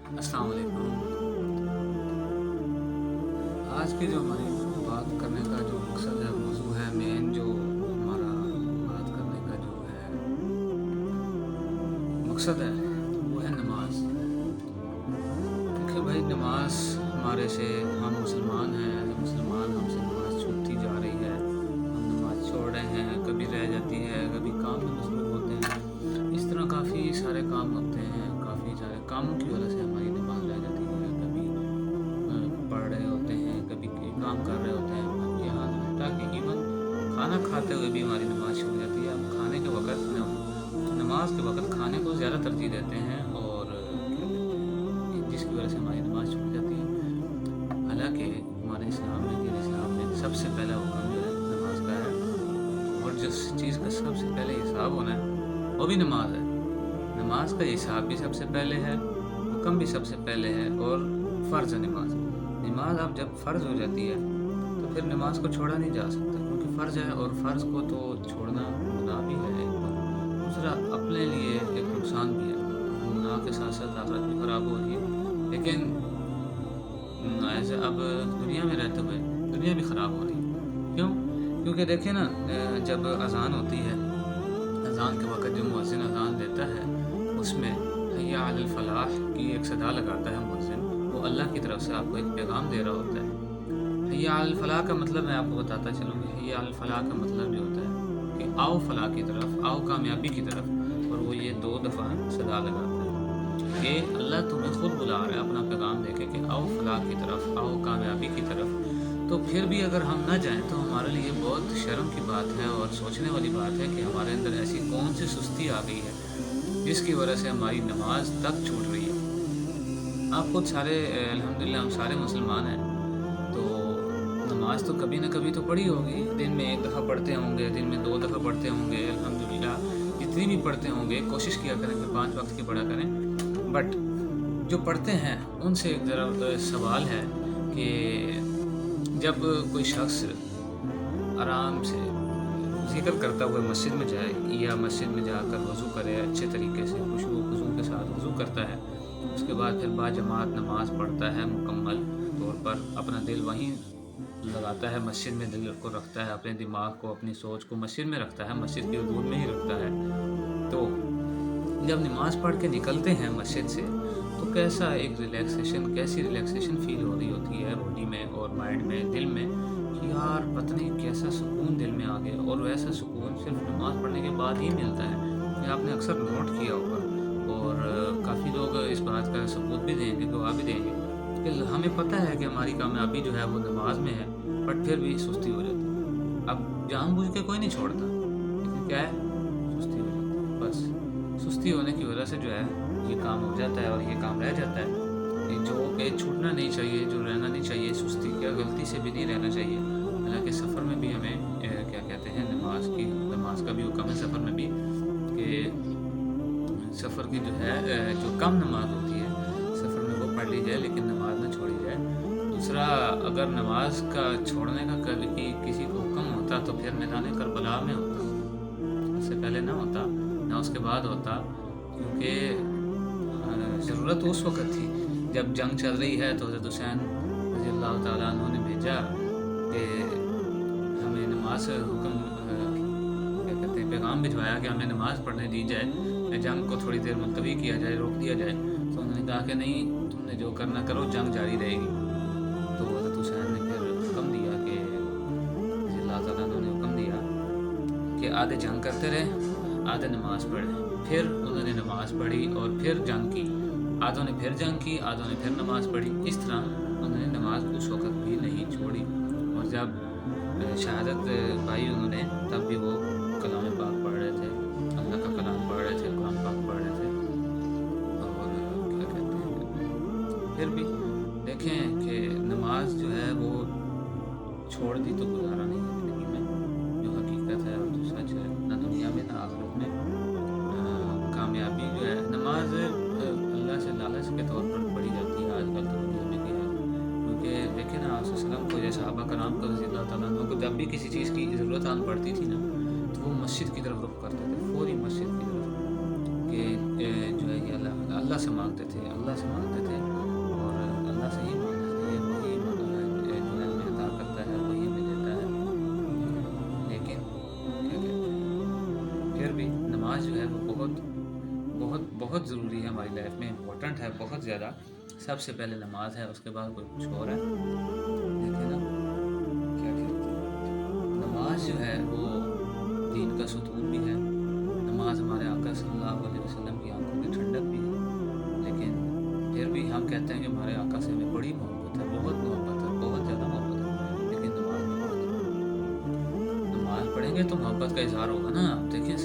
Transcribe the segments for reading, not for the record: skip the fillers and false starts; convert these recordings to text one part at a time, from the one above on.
السلام علیکم۔ آج کی جو ہماری بات کرنے کا جو مقصد ہے، موضوع ہے، مین جو ہمارا بات کرنے کا جو ہے مقصد ہے، وہ ہے نماز۔ کیونکہ بھائی نماز ہمارے سے، ہم مسلمان ہیں، مسلمان ہم سے نماز چھوٹتی جا رہی ہے، ہم نماز چھوڑ رہے ہیں، کبھی رہ جاتی ہے، کبھی کام میں مصروف ہوتے ہیں، اس طرح کافی سارے کام ہوتے ہیں، کافی سارے کاموں کی وجہ سے ہماری نماز رہ جاتی ہے، کبھی پڑھ رہے ہوتے ہیں، کبھی کام کر رہے ہوتے ہیں، یہاں تک کہ ایون کھانا کھاتے ہوئے بھی ہماری نماز چھوٹ جاتی ہے۔ ہم کھانے کے وقت نماز کے وقت کھانے کو زیادہ ترجیح دیتے ہیں، اور کیا کہتے ہیں، جس کی وجہ سے ہماری نماز چھوٹ جاتی ہے۔ حالانکہ ہمارے اسلام میں، دین اسلام میں سب سے پہلا حکم جو ہے نماز کا ہے، اور جس چیز کا سب سے پہلے حساب ہونا ہے وہ بھی نماز ہے۔ نماز کا حساب بھی سب سے پہلے ہے، حکم بھی سب سے پہلے ہے، اور فرض ہے نماز۔ نماز اب جب فرض ہو جاتی ہے تو پھر نماز کو چھوڑا نہیں جا سکتا، کیونکہ فرض ہے، اور فرض کو تو چھوڑنا گناہ بھی ہے ایک تو، دوسرا اپنے لیے ایک نقصان بھی ہے، گناہ کے ساتھ ساتھ آخرت بھی خراب ہو رہی ہے، لیکن ایسے اب دنیا میں رہتے ہوئے دنیا بھی خراب ہو رہی ہے۔ کیوں؟ کیونکہ دیکھیں نا، جب اذان ہوتی ہے، اذان کے وقت جو مؤذن اذان دیتا ہے، اس میں حی علی الفلاح کی ایک صدا لگاتا ہے مؤذن، وہ اللہ کی طرف سے آپ کو ایک پیغام دے رہا ہوتا ہے۔ حی علی الفلاح کا مطلب میں آپ کو بتاتا چلوں کہ حی علی الفلاح کا مطلب یہ ہوتا ہے کہ آؤ فلاح کی طرف، آؤ کامیابی کی طرف، اور وہ یہ 2 دفعہ صدا لگاتا ہے کہ اللہ تمہیں خود بلا رہا ہے اپنا پیغام دے کے کہ آؤ فلاح کی طرف، آؤ کامیابی کی طرف۔ تو پھر بھی اگر ہم نہ جائیں تو ہمارے لیے بہت شرم کی بات ہے، اور سوچنے والی بات ہے کہ ہمارے اندر ایسی کون سی سستی آ گئی ہے جس کی وجہ سے ہماری نماز تک چھوٹ رہی ہے۔ آپ خود سارے الحمدللہ ہم سارے مسلمان ہیں، تو نماز تو کبھی نہ کبھی تو پڑھی ہوگی، دن میں 1 دفعہ پڑھتے ہوں گے، دن میں 2 دفعہ پڑھتے ہوں گے، الحمدللہ جتنی بھی پڑھتے ہوں گے کوشش کیا کریں کہ 5 وقت کی پڑھا کریں۔ بٹ جو پڑھتے ہیں ان سے ایک ذرا سوال ہے کہ جب کوئی شخص آرام سے ذکر کرتا ہوئے مسجد میں جائے، یا مسجد میں جا کر وضو کرے، اچھے طریقے سے خشوع و خضوع کے ساتھ وضو کرتا ہے، اس کے بعد پھر با جماعت نماز پڑھتا ہے، مکمل طور پر اپنا دل وہیں لگاتا ہے، مسجد میں دل کو رکھتا ہے، اپنے دماغ کو، اپنی سوچ کو مسجد میں رکھتا ہے، مسجد کے حدود میں ہی رکھتا ہے، تو جب نماز پڑھ کے نکلتے ہیں مسجد سے تو کیسا ایک کیسی ریلیکسیشن فیل ہو رہی ہوتی ہے باڈی میں اور مائنڈ میں، دل میں، کہ یار پتہ نہیں کیسا سکون دل میں آ گیا، اور ویسا سکون صرف نماز پڑھنے کے بعد ہی ملتا ہے، یہ آپ نے اکثر نوٹ کیا ہوگا، اور کافی لوگ اس بات کا ثبوت بھی دیں گے، گواہ بھی دیں گے کہ ہمیں پتہ ہے کہ ہماری کامیابی جو ہے وہ نماز میں ہے، بٹ پھر بھی سستی ہو جاتی ہے۔ اب جان بوجھ کے کوئی نہیں چھوڑتا، لیکن کیا ہے، سستی ہو جاتی ہے، بس سستی ہونے کی وجہ سے جو ہے یہ کام ہو جاتا ہے، اور یہ کام رہ جاتا ہے، یہ جو کہ چھوٹنا نہیں چاہیے، جو رہنا نہیں چاہیے، سستی کیا غلطی سے بھی نہیں رہنا چاہیے۔ حالانکہ سفر میں بھی ہمیں کیا کہتے ہیں، نماز کا بھی حکم ہے سفر میں بھی، کہ سفر کی جو ہے جو کم نماز ہوتی ہے سفر میں وہ پڑھ لی جائے، لیکن نماز نہ چھوڑی جائے۔ دوسرا، اگر نماز کا چھوڑنے کا کبھی کسی کو حکم ہوتا تو پھر میدان کربلا میں ہوتا، اس سے پہلے نہ ہوتا، نہ اس کے بعد ہوتا، کیونکہ ضرورت اس وقت تھی جب جنگ چل رہی ہے، تو حضرت حسین رضی اللہ تعالیٰ عنہ نے بھیجا کہ ہمیں نماز حکم کیا کہتے ہیں، پیغام بھجوایا کہ ہمیں نماز پڑھنے دی جائے، جنگ کو تھوڑی دیر ملتوی کیا جائے، روک دیا جائے، تو انہوں نے کہا کہ نہیں، تم نے جو کرنا کرو، جنگ جاری رہے گی۔ تو حضرت حسین نے پھر حکم دیا کہ رضی اللہ تعالیٰ عنہ نے حکم دیا کہ آدھے جنگ کرتے رہے، آدھے نماز پڑھیں۔ پھر انہوں نے نماز پڑھی اور پھر جنگ کی، آدھوں نے پھر جنگ کی، آدھوں نے پھر نماز پڑھی، اس طرح انہوں نے نماز اس وقت بھی نہیں چھوڑی، اور جب شہادت پائی انہوں نے، تب بھی وہ کلام پاک پڑھ رہے تھے، اللہ کا کلام پڑھ رہے تھے، قرآن پاک پڑھ رہے تھے، اور کیا کہتے ہیں، پھر بھی دیکھیں کہ نماز جو ہے وہ چھوڑ دی تو گزارا نہیں ہے زندگی میں، جو حقیقت ہے اور جو سچ ہے، نہ دنیا میں نہ آخرت میں کامیابی جو ہے۔ نماز اللہ سے لالچ کے طور پر پڑھی جاتی ہے آج کل تو دنیا میں کیا ہے، کیونکہ دیکھیں نا، آپ صلی اللہ علیہ وسلم کو یا صحابہ کرام کو رضی اللہ تعالیٰ عنہ کو جب بھی کسی چیز کی ضرورت آن پڑتی تھی نا، تو وہ مسجد کی طرف رخ کرتے تھے، فوری مسجد کی طرف، کہ جو ہے یہ اللہ سے مانگتے تھے، اللہ سے مانگتے تھے ہماری لائف میں امپورٹنٹ ہے بہت زیادہ. سب سے پہلے نماز ہے, اس کے بعد کوئی کچھ اور ہے. دیکھیں نا کیا کہتے ہیں, نماز جو ہے وہ دین کا ستون بھی ہے. نماز ہمارے آقا صلی اللہ علیہ وسلم کی آنکھوں کی ٹھنڈک بھی ہے. لیکن پھر بھی ہم کہتے ہیں کہ ہمارے آقا سے ہمیں بڑی محبت ہے, بہت محبت ہے, بہت زیادہ محبت ہے, لیکن نماز نہیں پڑھتے. نماز پڑھیں گے تو محبت کا اظہار ہوگا نا. آپ دیکھیں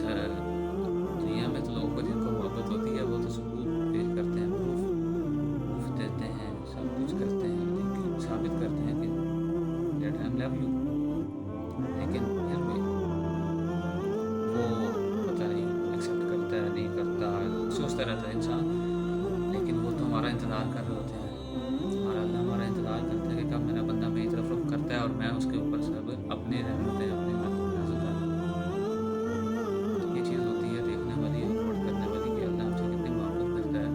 دنیا میں تو لوگوں کو جن کو محبت ہوتی ہے وہ تو ثبوت پیش کرتے ہیں, پروف دیتے ہیں, سب کچھ کرتے ہیں, لیکن ثابت کرتے ہیں کہ دیٹ آئی لو یو. لیکن پھر بھی وہ پتہ نہیں ایکسیپٹ کرتا ہے نہیں کرتا, سوچتا رہتا ہے انسان. لیکن وہ تو ہمارا انتظار کر رہے ہوتے ہیں, ہمارا اللہ ہمارا انتظار کرتا ہے کہ کب میرا بندہ میری طرف رخ کرتا ہے اور میں اس کے اوپر سب اپنی رحمتیں اپنی نازل کروں. یہ چیز ہوتی ہے دیکھنے والی اور نوٹ کرنے والی کہ اللہ ہم سے کتنی محبت کرتا ہے.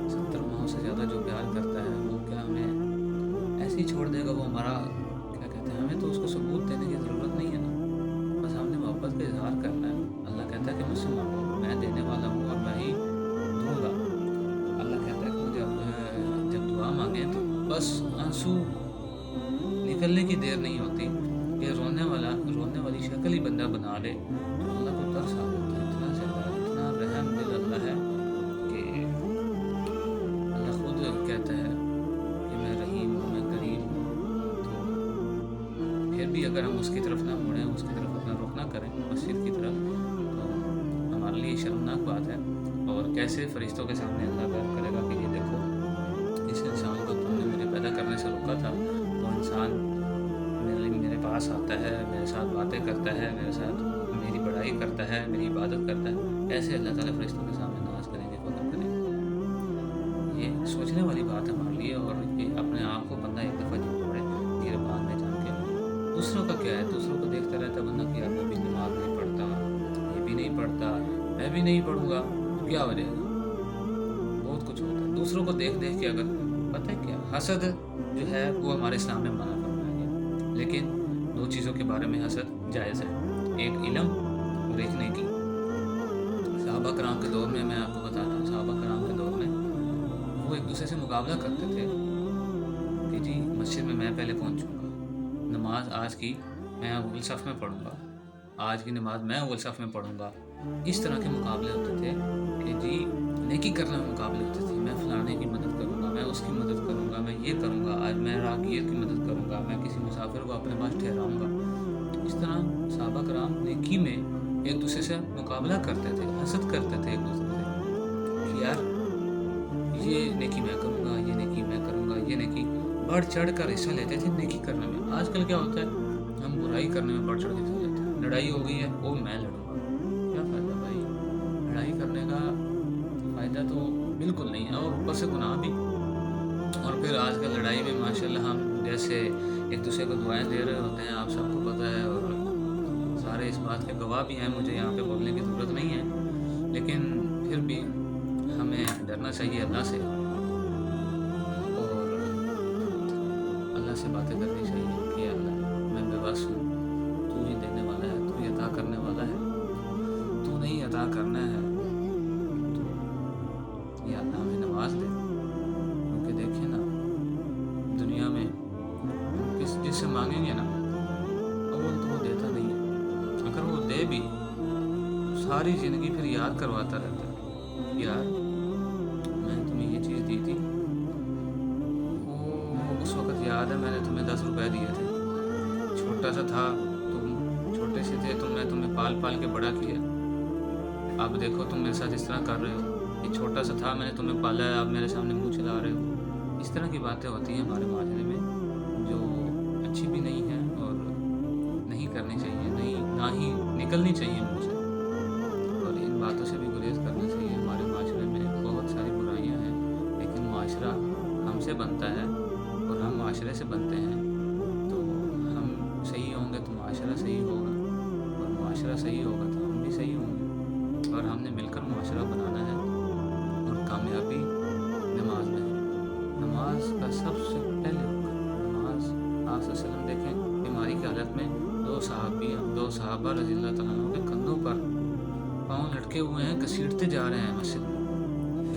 70 ماہوں سے زیادہ جو پیار کرتا ہے وہ کیا ہمیں ایسے ہی چھوڑ دے گا؟ وہ ہمارا کیا کہتے ہیں, ہمیں تو اس کو ثبوت دینے کی ضرورت نہیں ہے نا, بس ہم نے محبت کا اظہار کرنا ہے. اللہ کہتا ہے کہ مجھ سے مانگو, میں دینے والا ہوں اور میں ہی دوں گا. اللہ کہتا ہے کہ جب دعا مانگیں تو بس آنسو نکلنے کی دیر نہیں ہوتی کہ رونے والی شکل ہی بندہ بنا لے تو اللہ کو ترس آ جاتا ہے. اتنا زیادہ اتنا رحم دل اللہ ہے کہ اللہ خود کہتا ہے کہ میں رحیم ہوں, میں کریم ہوں. تو پھر بھی اگر ہم اس کی طرف نہ مڑیں, اس کی طرف اپنا رخ نہ کریں مسجد کی طرف, تو ہمارے لیے شرمناک بات ہے. اور کیسے فرشتوں کے سامنے اللہ بیان کرے گا کہ یہ دیکھو اس انسان کو تم نے مجھے پیدا کرنے سے روکا تھا. وہ انسان میرے پاس آتا ہے, میرے ساتھ باتیں کرتا ہے, میرے ساتھ میری بڑائی کرتا ہے, میری عبادت کرتا ہے. کیسے اللہ تعالیٰ فرشتوں کے سامنے ناز کریں گے, فخر کریں گے؟ یہ سوچنے والی بات ہے ہمارے لیے. اور یہ اپنے آپ کو بندہ ایک دفعہ جب پڑے گربان میں جان کے. دوسروں کا کیا ہے, دوسروں کو دیکھتا رہتا ہے بندہ کہ یار وہ بھی نماز نہیں پڑھتا, یہ بھی نہیں پڑھتا, میں بھی نہیں پڑھوں گا, تو کیا ہو جائے گا؟ بہت کچھ ہوتا ہے دوسروں کو دیکھ کے. اگر پتہ ہے کیا, حسد جو ہے وہ ہمارے اسلام میں منع فرمایا گیا. لیکن 2 چیزوں کے بارے میں حسد جائز ہے, ایک علم اور ایک نیکی. صحابہ کرام کے دور میں آپ کو بتاتا ہوں, صحابہ کرام کے دور میں وہ ایک دوسرے سے مقابلہ کرتے تھے کہ جی مسجد میں پہلے پہنچوں گا, نماز آج کی میں اول صف میں پڑھوں گا, آج کی نماز میں اول صف میں پڑھوں گا. اس طرح کے مقابلے ہوتے تھے کہ جی نیکی کرنے میں مقابلے ہوتے تھے. میں فلانے کی مدد کروں گا, میں اس کی مدد کروں گا, میں یہ کروں گا, آج میں راہگیر کی مدد کروں گا, میں کسی مسافر کو اپنے پاس ٹھہراؤں گا. اس طرح صحابہ کرام نیکی میں ایک دوسرے سے مقابلہ کرتے تھے, حسد کرتے تھے ایک دوسرے سے کہ یار یہ نیکی میں کروں گا, یہ نیکی میں کروں گا, یہ نیکی. بڑھ چڑھ کر حصہ لیتے تھے نیکی کرنے میں. آج کل کیا ہوتا ہے, ہم برائی کرنے میں بڑھ چڑھ کے حصہ لیتے ہیں. لڑائی ہو گئی ہے, وہ میں لڑوں گا. کیا فائدہ بھائی, لڑائی کرنے کا فائدہ تو بالکل نہیں ہے, اور اوپر سے گناہ بھی. اور پھر آج کل لڑائی میں ماشاءاللہ ہم جیسے ایک دوسرے کو دعائیں دے رہے ہوتے ہیں, آپ سب کو پتہ ہے, اور سارے اس بات کے گواہ بھی ہیں. مجھے یہاں پہ بولنے کی ضرورت نہیں ہے, لیکن پھر بھی ہمیں ڈرنا چاہیے اللہ سے, اور اللہ سے باتیں کرنی چاہیے کہ اللہ میں بے بس ہوں, تو ہی دینے والا ہے, تو ہی عطا کرنے والا ہے, تو نہیں عطا کرنا ہے تو یا اللہ ہمیں نواز دے. کیونکہ دیکھیں نا دنیا میں جس سے مانگیں گے نا اول تو وہ دیتا نہیں ہے. اگر وہ دے بھی ساری زندگی پھر یاد کرواتا رہتا ہے, یار میں نے تمہیں یہ چیز دی تھی, وہ اس وقت یاد ہے میں نے تمہیں 10 روپے دیے تھے, چھوٹا سا تھا, تم چھوٹے سے تھے, تو میں تمہیں پال پال کے بڑا کیا, اب دیکھو تم میرے ساتھ اس طرح کر رہے ہو, یہ چھوٹا سا تھا, میں نے تمہیں پالا ہے, اب میرے سامنے منہ چلا رہے ہو. اس طرح کی باتیں ہوتی ہیں ہمارے معاشرے میں جو اچھی بھی نہیں ہیں اور نہیں کرنی چاہیے, نہ ہی نکلنی چاہیے منہ سے. اور ان باتوں سے بھی گریز کرنا چاہیے. ہمارے معاشرے میں بہت ساری برائیاں ہیں, لیکن معاشرہ ہم سے بنتا ہے اور ہم معاشرے سے بنتے ہیں. تو ہم صحیح ہوں گے تو معاشرہ صحیح ہوگا, اور معاشرہ صحیح ہوگا تو ہم بھی صحیح ہوں گے. اور ہم نے مل کر معاشرہ بنانا ہے, اور کامیابی نماز میں ہے. نماز کا سب سے پہلے نماز آپ صلی اللہ علیہ وسلم دیکھیں بیماری کی حالت میں 2 صحابہ رضی اللہ تعالیٰ عنہ کے کندھوں پر پاؤں لٹکے ہوئے ہیں, گھسیٹتے جا رہے ہیں مسجد میں.